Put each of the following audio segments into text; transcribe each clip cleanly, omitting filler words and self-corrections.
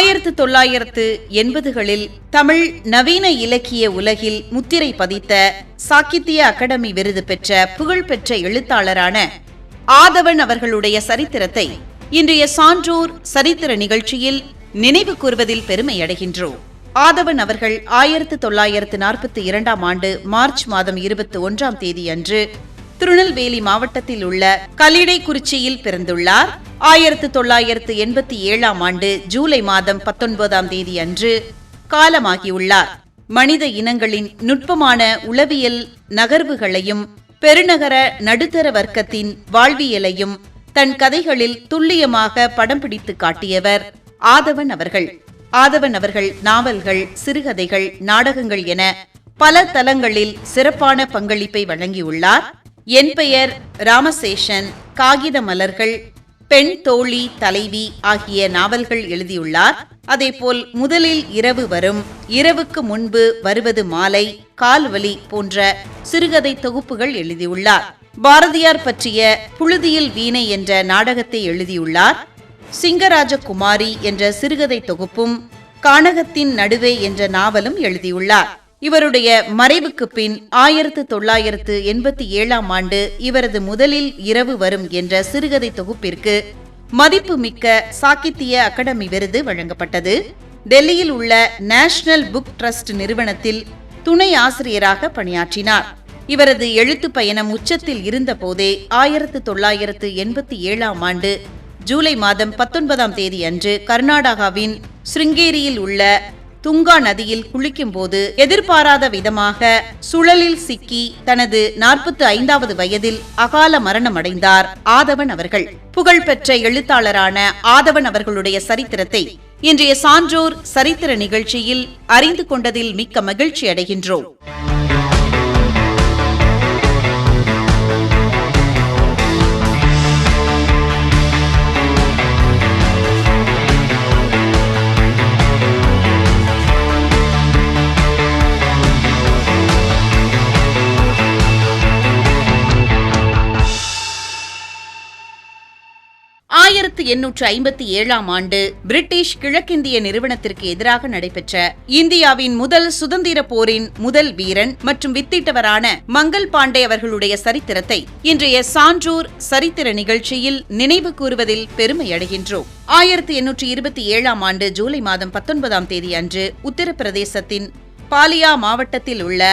1980களில் தமிழ் நவீன இலக்கிய உலகில் முத்திரை பதித்த சாகித்ய அகாடமி விருது பெற்ற புகழ்பெற்ற எழுத்தாளரான ஆதவன் அவர்களுடைய சரித்திரத்தை இன்றைய சான்றோர் சரித்திர நிகழ்ச்சியில் நினைவு கூர்வதில் பெருமையடைகின்றோம். ஆதவன் அவர்கள் 1942ஆம் ஆண்டு மார்ச் மாதம் 21ஆம் தேதி அன்று திருநெல்வேலி மாவட்டத்தில் உள்ள கல்லிடைக்குறிச்சியில் பிறந்துள்ளார். 1987ஆம் ஆண்டு ஜூலை மாதம் 19ஆம் தேதி அன்று காலமாகியுள்ளார். மனித இனங்களின் நுட்பமான உளவியல் நகர்வுகளையும் பெருநகர நடுத்தர வர்க்கத்தின் வாழ்வியலையும் தன் கதைகளில் துல்லியமாக படம் பிடித்து காட்டியவர் ஆதவன் அவர்கள். ஆதவன் அவர்கள் நாவல்கள், சிறுகதைகள், நாடகங்கள் என பல தளங்களில் சிறப்பான பங்களிப்பை வழங்கியுள்ளார். என் பெயர் ராமசேஷன், காகித மலர்கள், பெண் தோழி தலைவி ஆகிய நாவல்கள் எழுதியுள்ளார். அதேபோல் முதலில் இரவு வரும், இரவுக்கு முன்பு வருவது மாலை, கால்வலி போன்ற சிறுகதை தொகுப்புகள் எழுதியுள்ளார். பாரதியார் பற்றிய புழுதியில் வீணை என்ற நாடகத்தை எழுதியுள்ளார். சிங்கராஜகுமாரி என்ற சிறுகதை தொகுப்பும் கானகத்தின் நடுவே என்ற நாவலும் எழுதியுள்ளார். இவருடைய மறைவுக்கு பின் 1987ஆம் ஆண்டு இவரது முதலில் இரவு வரும் என்ற சிறுகதை தொகுப்பிற்கு மதிப்புமிக்க சாகித்ய அகாடமி விருது வழங்கப்பட்டது. டெல்லியில் உள்ள நேஷனல் புக் ட்ரஸ்ட் நிறுவனத்தில் துணை ஆசிரியராக பணியாற்றினார். இவரது எழுத்து பயணம் உச்சத்தில் இருந்த போதே 1987ஆம் ஆண்டு ஜூலை மாதம் 19ஆம் தேதி அன்று கர்நாடகாவின் ஸ்ருங்கேரியில் உள்ள துங்கா நதியில் குளிக்கும் போது எதிர்பாராத விதமாக சுழலில் சிக்கி தனது 45வது வயதில் அகால மரணம் அடைந்தார் ஆதவன் அவர்கள். புகழ்பெற்ற எழுத்தாளரான ஆதவன் அவர்களுடைய சரித்திரத்தை இன்றைய சான்றோர் சரித்திர நிகழ்ச்சியில் அறிந்து கொண்டதில் மிக்க மகிழ்ச்சி அடைகின்றோம். ஆ 1857ஆம் ஆண்டு பிரிட்டிஷ் கிழக்கிந்திய நிறுவனத்திற்கு எதிராக நடைபெற்ற இந்தியாவின் முதல் சுதந்திர போரின் முதல் வீரன் மற்றும் வித்திட்டவரான மங்கள் பாண்டே அவர்களுடைய சரித்திரத்தை இன்றைய சான்றோர் சரித்திர நிகழ்ச்சியில் நினைவு கூறுவதில் பெருமையடைகின்றோம். 1827ஆம் ஆண்டு ஜூலை மாதம் 19ஆம் தேதி அன்று உத்தரப்பிரதேசத்தின் பாலியா மாவட்டத்தில் உள்ள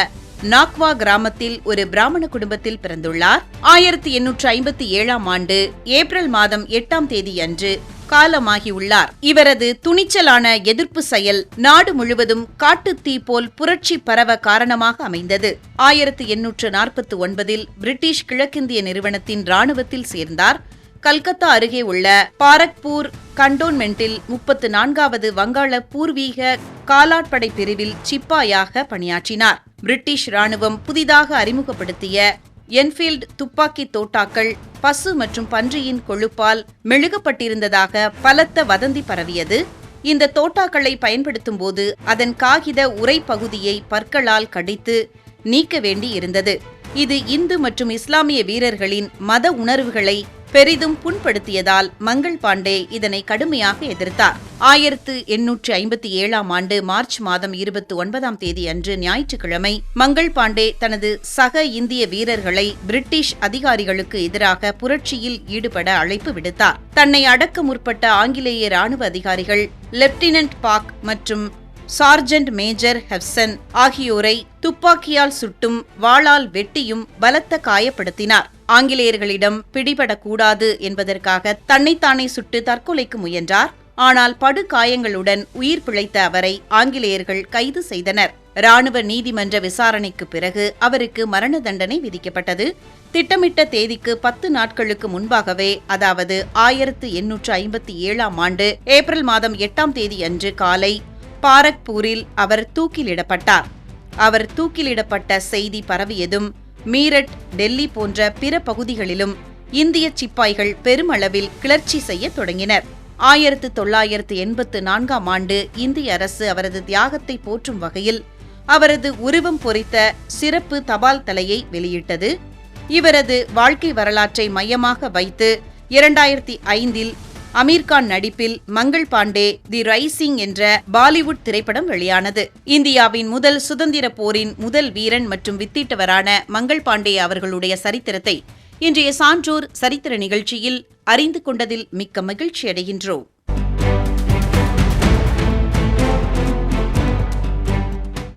நாக்வா கிராமத்தில் ஒரு பிராமண குடும்பத்தில் பிறந்துள்ளார். 1857ஆம் ஆண்டு ஏப்ரல் மாதம் 8ஆம் தேதி அன்று காலமாகியுள்ளார். இவரது துணிச்சலான எதிர்ப்பு செயல் நாடு முழுவதும் காட்டுத்தீ போல் புரட்சி பரவ காரணமாக அமைந்தது. 1849இல் பிரிட்டிஷ் கிழக்கிந்திய நிறுவனத்தின் இராணுவத்தில் சேர்ந்தார். கல்கத்தா அருகே உள்ள பாரக்பூர் கண்டோன்மெண்டில் 34வது வங்காள பூர்வீக காலாட்படை பிரிவில் சிப்பாயாக பணியாற்றினார். பிரிட்டிஷ் ராணுவம் புதிதாக அறிமுகப்படுத்திய என்ஃபீல்டு துப்பாக்கி தோட்டாக்கள் பசு மற்றும் பன்றியின் கொழுப்பால் மெழுகப்பட்டிருந்ததாக பலத்த வதந்தி பரவியது. இந்த தோட்டாக்களை பயன்படுத்தும் போது அதன் காகித உரை பகுதியை பற்களால் கடித்து நீக்க வேண்டி இருந்தது. இது இந்து மற்றும் இஸ்லாமிய வீரர்களின் மத உணர்வுகளை பெரிதும் புண்படுத்தியதால் மங்கள் பாண்டே இதனை கடுமையாக எதிர்த்தார். 1857ஆம் ஆண்டு மார்ச் மாதம் 29ஆம் தேதி அன்று ஞாயிற்றுக்கிழமை மங்கள் பாண்டே தனது சக இந்திய வீரர்களை பிரிட்டிஷ் அதிகாரிகளுக்கு எதிராக புரட்சியில் ஈடுபட அழைப்பு விடுத்தார். தன்னை அடக்க முற்பட்ட ஆங்கிலேய ராணுவ அதிகாரிகள் லெப்டினன்ட் பாக் மற்றும் சார்ஜென்ட் மேஜர் ஹெவ்சன் ஆகியோரை துப்பாக்கியால் சுட்டும் வாளால் வெட்டியும் பலத்த காயப்படுத்தினார். ஆங்கிலேயர்களிடம் பிடிபடக்கூடாது என்பதற்காக தன்னைத்தானே சுட்டு தற்கொலைக்கு முயன்றார். ஆனால் படுகாயங்களுடன் உயிர் பிழைத்த அவரை ஆங்கிலேயர்கள் கைது செய்தனர். ராணுவ நீதிமன்ற விசாரணைக்கு பிறகு அவருக்கு மரண தண்டனை விதிக்கப்பட்டது. திட்டமிட்ட தேதிக்கு 10 நாட்களுக்கு முன்பாகவே, அதாவது 1857ஆம் ஆண்டு ஏப்ரல் மாதம் 8ஆம் தேதி அன்று காலை பாரக்பூரில் அவர் தூக்கிலிடப்பட்டார். அவர் தூக்கிலிடப்பட்ட செய்தி பரவியதும் மீரட், டெல்லி போன்ற பிற பகுதிகளிலும் இந்திய சிப்பாய்கள் பெருமளவில் கிளர்ச்சி செய்ய தொடங்கினர். 1984ஆம் ஆண்டு இந்திய அரசு அவரது தியாகத்தை போற்றும் வகையில் அவரது உருவம் பொறித்த சிறப்பு தபால் தலையை வெளியிட்டது. இவரது வாழ்க்கை வரலாற்றை மையமாக வைத்து 2005இல் அமீர்கான் நடிப்பில் மங்கள் பாண்டே தி ரைசிங் என்ற பாலிவுட் திரைப்படம் வெளியானது. இந்தியாவின் முதல் சுதந்திர போரின் முதல் வீரன் மற்றும் வித்திட்டவரான மங்கள் பாண்டே அவர்களுடைய சரித்திரத்தை இன்றைய சான்றோர் சரித்திர நிகழ்ச்சியில் அறிந்து கொண்டதில் மிக்க மகிழ்ச்சி அடைகின்றோம்.